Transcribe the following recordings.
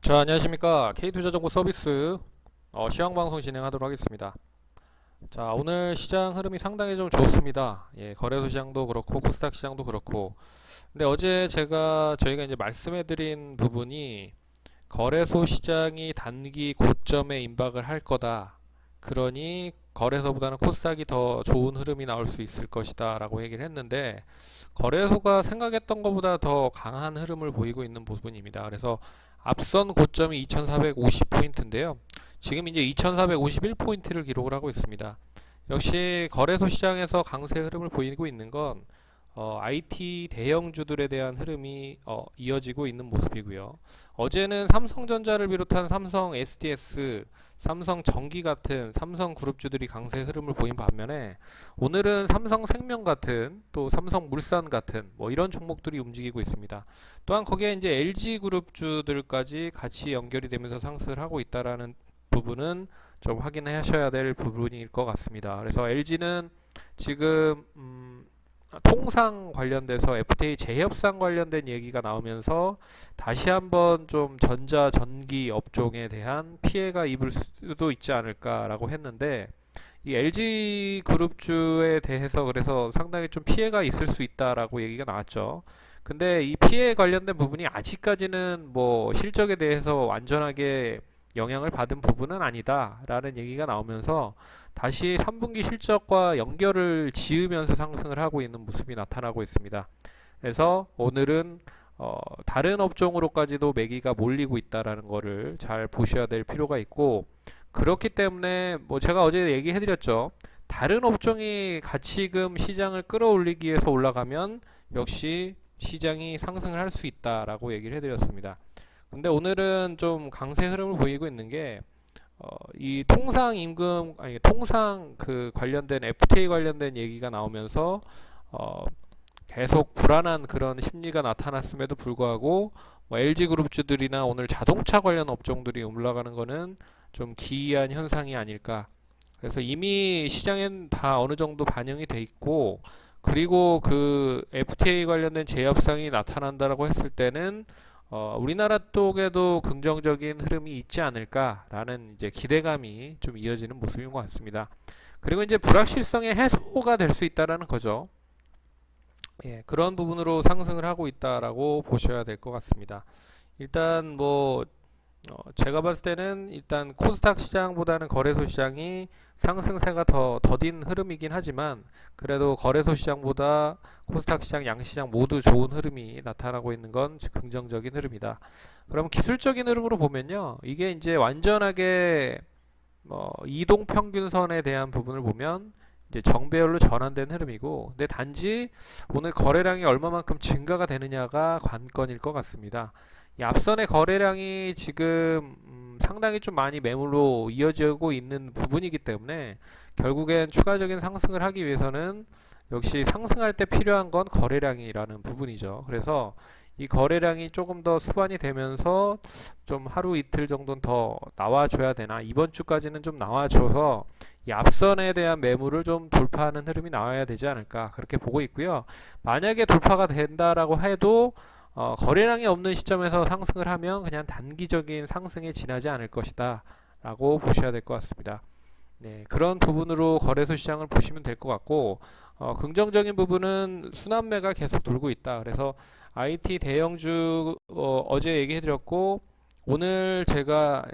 자, 안녕하십니까. K투자정보 서비스 시황방송 진행하도록 하겠습니다. 자, 오늘 시장 흐름이 상당히 좀 좋습니다. 예, 거래소 시장도 그렇고 코스닥 시장도 그렇고. 근데 어제 저희가 이제 말씀해드린 부분이 거래소 시장이 단기 고점에 임박을 할 거다. 그러니 거래소보다는 코스닥이 더 좋은 흐름이 나올 수 있을 것이다 라고 얘기를 했는데, 거래소가 생각했던 것보다 더 강한 흐름을 보이고 있는 부분입니다. 그래서 앞선 고점이 2450포인트인데요. 지금 이제 2451포인트를 기록을 하고 있습니다. 역시 거래소 시장에서 강세 흐름을 보이고 있는 건 IT 대형주들에 대한 흐름이 이어지고 있는 모습이고요. 어제는 삼성전자를 비롯한 삼성 SDS, 삼성전기 같은 삼성그룹주들이 강세 흐름을 보인 반면에, 오늘은 삼성생명 같은, 또 삼성물산 같은 뭐 이런 종목들이 움직이고 있습니다. 또한 거기에 이제 LG그룹주들까지 같이 연결이 되면서 상승을 하고 있다라는 부분은 좀 확인하셔야 될 부분일 것 같습니다. 그래서 LG는 지금 통상 관련돼서 FTA 재협상 관련된 얘기가 나오면서 다시 한번 좀 전자전기 업종에 대한 피해가 입을 수도 있지 않을까라고 했는데, 이 LG 그룹주에 대해서 그래서 상당히 좀 피해가 있을 수 있다라고 얘기가 나왔죠. 근데 이 피해 관련된 부분이 아직까지는 뭐 실적에 대해서 완전하게 영향을 받은 부분은 아니다라는 얘기가 나오면서 다시 3분기 실적과 연결을 지으면서 상승을 하고 있는 모습이 나타나고 있습니다. 그래서 오늘은 다른 업종으로까지도 매기가 몰리고 있다라는 거를 잘 보셔야 될 필요가 있고, 그렇기 때문에 뭐 제가 어제 얘기해드렸죠. 다른 업종이 가치금 시장을 끌어올리기 위해서 올라가면 역시 시장이 상승을 할 수 있다라고 얘기를 해드렸습니다. 근데 오늘은 좀 강세 흐름을 보이고 있는 게, 이 통상 임금, 아니 통상 그 관련된 FTA 관련된 얘기가 나오면서 어, 계속 불안한 그런 심리가 나타났음에도 불구하고 뭐 LG그룹주들이나 오늘 자동차 관련 업종들이 올라가는 거는 좀 기이한 현상이 아닐까. 그래서 이미 시장엔 다 어느 정도 반영이 돼 있고, 그리고 그 FTA 관련된 재협상이 나타난다라고 했을 때는 우리나라 쪽에도 긍정적인 흐름이 있지 않을까라는 이제 기대감이 좀 이어지는 모습인 것 같습니다. 그리고 이제 불확실성의 해소가 될 수 있다라는 거죠. 예, 그런 부분으로 상승을 하고 있다라고 보셔야 될 것 같습니다. 일단 뭐 제가 봤을 때는 일단 코스닥 시장보다는 거래소 시장이 상승세가 더 더딘 흐름이긴 하지만, 그래도 거래소 시장보다 코스닥 시장, 양시장 모두 좋은 흐름이 나타나고 있는 건 긍정적인 흐름이다. 그럼 기술적인 흐름으로 보면요, 이게 이제 완전하게 이동 평균선에 대한 부분을 보면 이제 정배열로 전환된 흐름이고, 근데 단지 오늘 거래량이 얼마만큼 증가가 되느냐가 관건일 것 같습니다. 이 앞선의 거래량이 지금 상당히 좀 많이 매물로 이어지고 있는 부분이기 때문에 결국엔 추가적인 상승을 하기 위해서는 역시 상승할 때 필요한 건 거래량이라는 부분이죠. 그래서 이 거래량이 조금 더 수반이 되면서 좀 하루 이틀 정도는 더 나와줘야 되나, 이번 주까지는 좀 나와줘서 이 앞선에 대한 매물을 좀 돌파하는 흐름이 나와야 되지 않을까, 그렇게 보고 있고요. 만약에 돌파가 된다라고 해도 거래량이 없는 시점에서 상승을 하면 그냥 단기적인 상승에 지나지 않을 것이다 라고 보셔야 될 것 같습니다. 네, 그런 부분으로 거래소 시장을 보시면 될 것 같고, 긍정적인 부분은 순환매가 계속 돌고 있다. 그래서 IT 대형주 어제 얘기해드렸고, 오늘 제가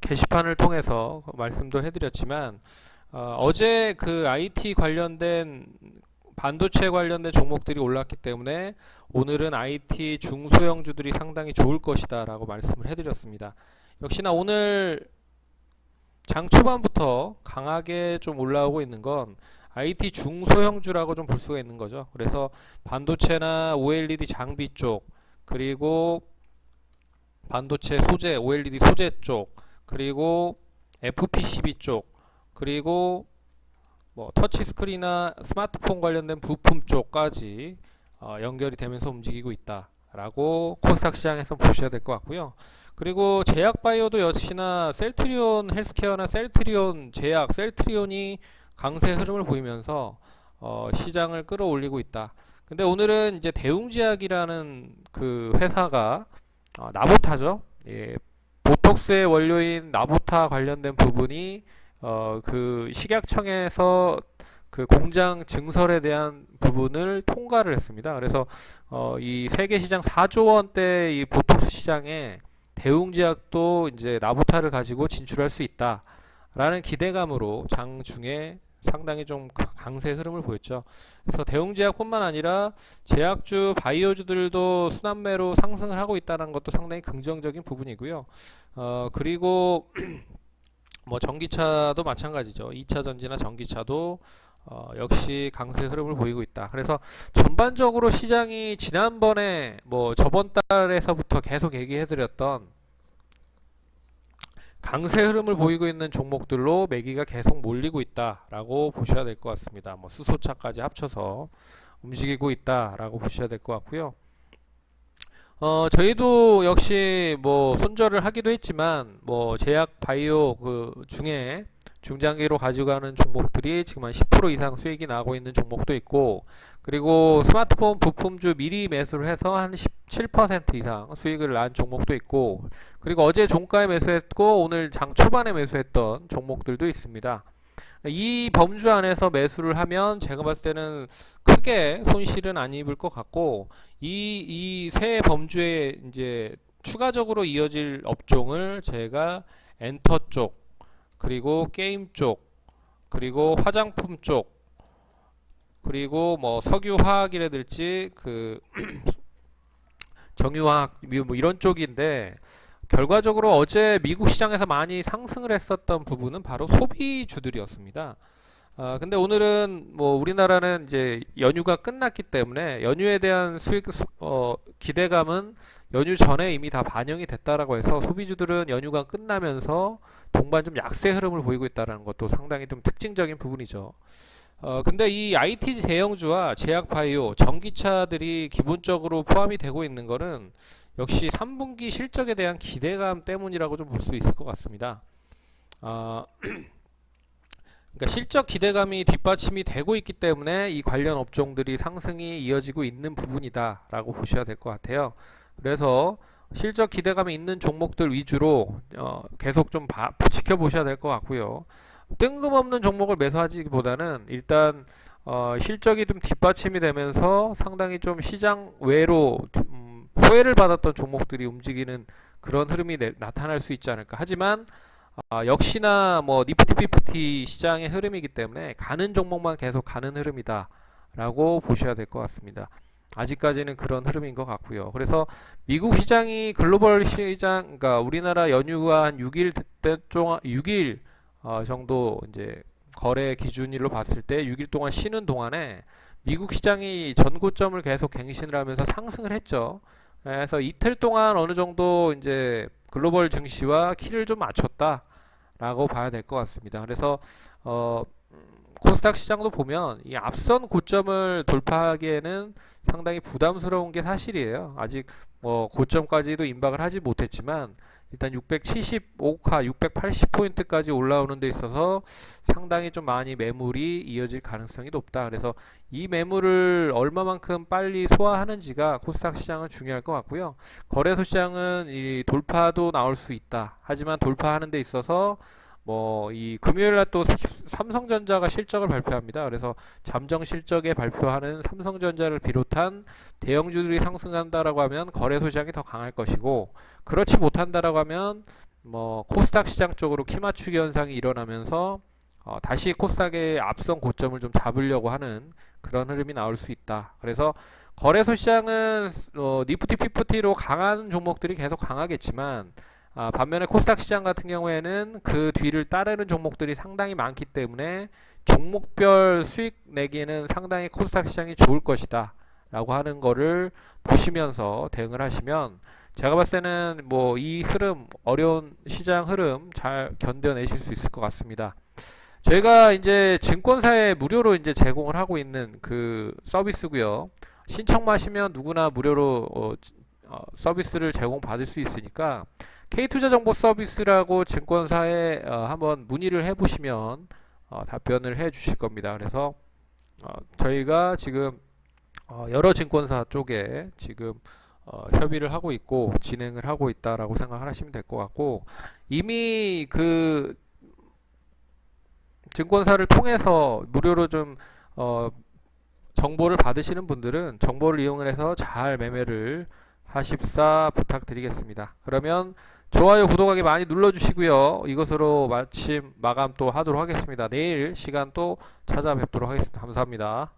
게시판을 통해서 말씀도 해드렸지만, 어제 그 IT 관련된 반도체 관련된 종목들이 올랐기 때문에 오늘은 IT 중소형주들이 상당히 좋을 것이다 라고 말씀을 해드렸습니다. 역시나 오늘 장 초반부터 강하게 좀 올라오고 있는 건 IT 중소형주라고 좀 볼 수가 있는 거죠. 그래서 반도체나 OLED 장비 쪽, 그리고 반도체 소재, OLED 소재 쪽, 그리고 FPCB 쪽, 그리고 뭐 터치스크린이나 스마트폰 관련된 부품 쪽까지 연결이 되면서 움직이고 있다라고 코스닥 시장에서 보셔야 될 것 같고요. 그리고 제약바이오도 역시나 셀트리온 헬스케어나 셀트리온 제약, 셀트리온이 강세 흐름을 보이면서 시장을 끌어올리고 있다. 근데 오늘은 이제 대웅제약이라는 그 회사가 나보타죠. 예, 보톡스의 원료인 나보타 관련된 부분이 그 식약청에서 그 공장 증설에 대한 부분을 통과를 했습니다. 그래서 이 세계 시장 4조 원대 이 보톡스 시장에 대웅제약도 이제 나보타를 가지고 진출할 수 있다라는 기대감으로 장중에 상당히 좀 강세 흐름을 보였죠. 그래서 대웅제약뿐만 아니라 제약주, 바이오주들도 순환매로 상승을 하고 있다는 것도 상당히 긍정적인 부분이고요. 그리고 뭐 전기차도 마찬가지죠. 2차 전지나 전기차도 역시 강세 흐름을 보이고 있다. 그래서 전반적으로 시장이 지난번에 뭐 저번 달에서부터 계속 얘기해드렸던 강세 흐름을 보이고 있는 종목들로 매기가 계속 몰리고 있다라고 보셔야 될 것 같습니다. 뭐 수소차까지 합쳐서 움직이고 있다라고 보셔야 될 것 같고요. 저희도 역시 뭐 손절을 하기도 했지만 뭐 제약 바이오 그 중에 중장기로 가져가는 종목들이 지금 한 10% 이상 수익이 나고 있는 종목도 있고, 그리고 스마트폰 부품주 미리 매수를 해서 한 17% 이상 수익을 난 종목도 있고, 그리고 어제 종가에 매수했고 오늘 장 초반에 매수했던 종목들도 있습니다. 이 범주 안에서 매수를 하면 제가 봤을 때는 크게 손실은 안 입을 것 같고, 이 세 범주에 이제 추가적으로 이어질 업종을 제가 엔터 쪽, 그리고 게임 쪽, 그리고 화장품 쪽, 그리고 뭐 석유화학이라든지 그 정유화학 뭐 이런 쪽인데, 결과적으로 어제 미국 시장에서 많이 상승을 했었던 부분은 바로 소비주들이었습니다. 근데 오늘은 뭐 우리나라는 이제 연휴가 끝났기 때문에 연휴에 대한 기대감은 연휴 전에 이미 다 반영이 됐다라고 해서 소비주들은 연휴가 끝나면서 동반 좀 약세 흐름을 보이고 있다는 것도 상당히 좀 특징적인 부분이죠. 근데 이 IT 제형주와 제약 바이오, 전기차들이 기본적으로 포함이 되고 있는 거는 역시 3분기 실적에 대한 기대감 때문이라고 좀 볼 수 있을 것 같습니다. 그러니까 실적 기대감이 뒷받침이 되고 있기 때문에 이 관련 업종들이 상승이 이어지고 있는 부분이다라고 보셔야 될 것 같아요. 그래서 실적 기대감이 있는 종목들 위주로 계속 좀 지켜보셔야 될 것 같고요. 뜬금없는 종목을 매수하기보다는 일단 실적이 좀 뒷받침이 되면서 상당히 좀 시장 외로 소외를 받았던 종목들이 움직이는 그런 흐름이 나타날 수 있지 않을까. 하지만 역시나 뭐 니프티 피프티 시장의 흐름이기 때문에 가는 종목만 계속 가는 흐름이다 라고 보셔야 될 것 같습니다. 아직까지는 그런 흐름인 것 같고요. 그래서 미국 시장이 글로벌 시장, 그러니까 우리나라 연휴가 한 6일 정도 이제 거래 기준일로 봤을 때 6일 동안 쉬는 동안에 미국 시장이 전고점을 계속 갱신을 하면서 상승을 했죠. 그래서 이틀 동안 어느 정도 이제 글로벌 증시와 키를 좀 맞췄다라고 봐야 될 것 같습니다. 그래서 코스닥 시장도 보면 이 앞선 고점을 돌파하기에는 상당히 부담스러운 게 사실이에요. 아직 뭐 고점까지도 임박을 하지 못했지만 일단 675카, 680포인트까지 올라오는 데 있어서 상당히 좀 많이 매물이 이어질 가능성이 높다. 그래서 이 매물을 얼마만큼 빨리 소화하는지가 코스닥 시장은 중요할 것 같고요. 거래소 시장은 이 돌파도 나올 수 있다. 하지만 돌파하는 데 있어서 뭐 이 금요일 날 또 삼성전자가 실적을 발표합니다. 그래서 잠정 실적에 발표하는 삼성전자를 비롯한 대형주들이 상승한다라고 하면 거래소 시장이 더 강할 것이고, 그렇지 못한다라고 하면 뭐 코스닥 시장 쪽으로 키 맞추기 현상이 일어나면서 다시 코스닥의 앞선 고점을 좀 잡으려고 하는 그런 흐름이 나올 수 있다. 그래서 거래소 시장은 니프티 피프티로 강한 종목들이 계속 강하겠지만, 반면에 코스닥 시장 같은 경우에는 그 뒤를 따르는 종목들이 상당히 많기 때문에 종목별 수익 내기에는 상당히 코스닥 시장이 좋을 것이다 라고 하는 거를 보시면서 대응을 하시면, 제가 봤을 때는 뭐 이 흐름, 어려운 시장 흐름 잘 견뎌내실 수 있을 것 같습니다. 저희가 이제 증권사에 무료로 이제 제공을 하고 있는 그 서비스고요. 신청만 하시면 누구나 무료로 서비스를 제공받을 수 있으니까 K투자정보 서비스라고 증권사에 한번 문의를 해보시면 답변을 해 주실 겁니다. 그래서 저희가 지금 여러 증권사 쪽에 지금 협의를 하고 있고 진행을 하고 있다라고 생각하시면 될 것 같고, 이미 그 증권사를 통해서 무료로 좀 정보를 받으시는 분들은 정보를 이용을 해서 잘 매매를 하십사 부탁드리겠습니다. 그러면 좋아요, 구독하기 많이 눌러주시고요. 이것으로 마침 마감 또 하도록 하겠습니다. 내일 시간 또 찾아뵙도록 하겠습니다. 감사합니다.